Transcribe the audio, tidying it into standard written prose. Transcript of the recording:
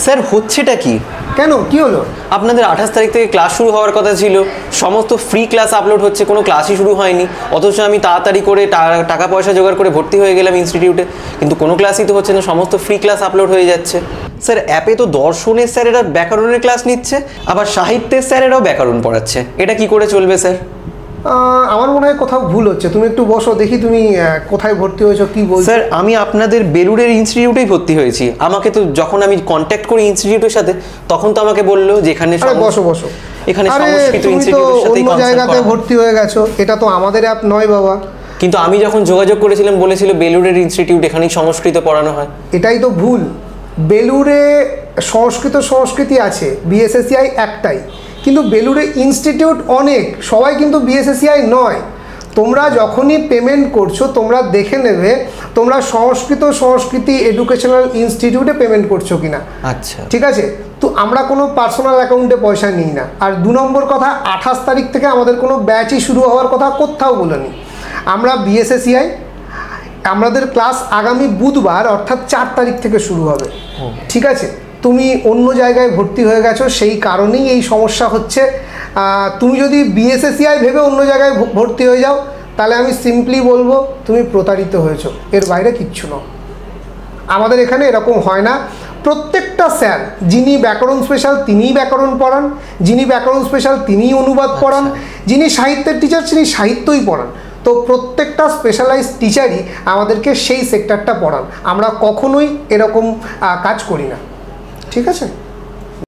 Sir হচ্ছেটা কি? কেন, কি হলো? আপনাদের 28 তারিখ থেকে ক্লাস শুরু হওয়ার কথা ছিল, সমস্ত ফ্রি ক্লাস আপলোড হচ্ছে, কোনো ক্লাসই শুরু হয়নি। অথচ আমি তাড়াতাড়ি করে টাকা পয়সা জোগাড় করে ভর্তি হয়ে গেলাম ইনস্টিটিউটে, কিন্তু কোনো ক্লাসই তো হচ্ছে না, সমস্ত ফ্রি ক্লাস আপলোড হয়ে যাচ্ছে। স্যার অ্যাপে তো দর্শনের স্যারেরা ব্যাকরণের ক্লাস নিচ্ছে, আবার সাহিত্যের স্যারেরাও ব্যাকরণ পড়াচ্ছে, এটা কি করে চলবে স্যার? আমার মনে হয় কোথাও ভুল হচ্ছে। তুমি একটু বসো, দেখি তুমি কোথায় ভর্তি হয়েছো, কি বলছো। স্যার আমি আপনাদের বেলুড়ের ইনস্টিটিউটেই ভর্তি হয়েছি। আমাকে তো যখন আমি কন্ট্যাক্ট করি ইনস্টিটিউটের সাথে, তখন তো আমাকে বললো যে এখানে বসো বসো, এখানে সংস্কৃত ইনস্টিটিউটের সাথে অন্য জায়গাতে ভর্তি হয়ে গেছো, এটা তো আমাদের অ্যাপ নয় বাবা। কিন্তু আমি যখন যোগাযোগ করেছিলাম বলেছিল বেলুড়ের ইনস্টিটিউট, এখানেই সংস্কৃত পড়ানো হয়। এটাই তো ভুল। বেলুড়ে সংস্কৃতি আছে, বিএসএসসিআই একটাই, কিন্তু বেলুড়ে ইনস্টিটিউট অনেক, সবাই কিন্তু বিএসএসসিআই নয়। তোমরা যখনই পেমেন্ট করছো তোমরা দেখে নেবে তোমরা সংস্কৃতি এডুকেশনাল ইনস্টিটিউটে পেমেন্ট করছো কিনা। আচ্ছা ঠিক আছে, তো আমরা কোনো পার্সোনাল অ্যাকাউন্টে পয়সা নিই না। আর 2 নম্বর কথা, 28 তারিখ থেকে আমাদের কোনো ব্যাচই শুরু হওয়ার কথা কোথাও বলিনি আমরা। বিএসএসসিআই আমাদের ক্লাস আগামী বুধবার অর্থাৎ 4 তারিখ থেকে শুরু হবে। ঠিক আছে, তুমি অন্য জায়গায় ভর্তি হয়ে গেছো, সেই কারণেই এই সমস্যা হচ্ছে। তুমি যদি বিএসএসসিআই ভেবে অন্য জায়গায় ভর্তি হয়ে যাও, তাহলে আমি সিম্পলি বলবো তুমি প্রতারিত হয়েছো, এর বাইরে কিচ্ছু না। আমাদের এখানে এরকম হয় না। প্রত্যেকটা স্যার, যিনি ব্যাকরণ স্পেশাল তিনিই ব্যাকরণ পড়ান, যিনি ব্যাকরণ স্পেশাল তিনিই অনুবাদ পড়ান, যিনি সাহিত্যের টিচার তিনি সাহিত্যই পড়ান। তো প্রত্যেকটা স্পেশালাইজড টিচারই আমাদেরকে সেই সেক্টরটা পড়ান। আমরা কখনোই এরকম কাজ করি না। ঠিক আছে।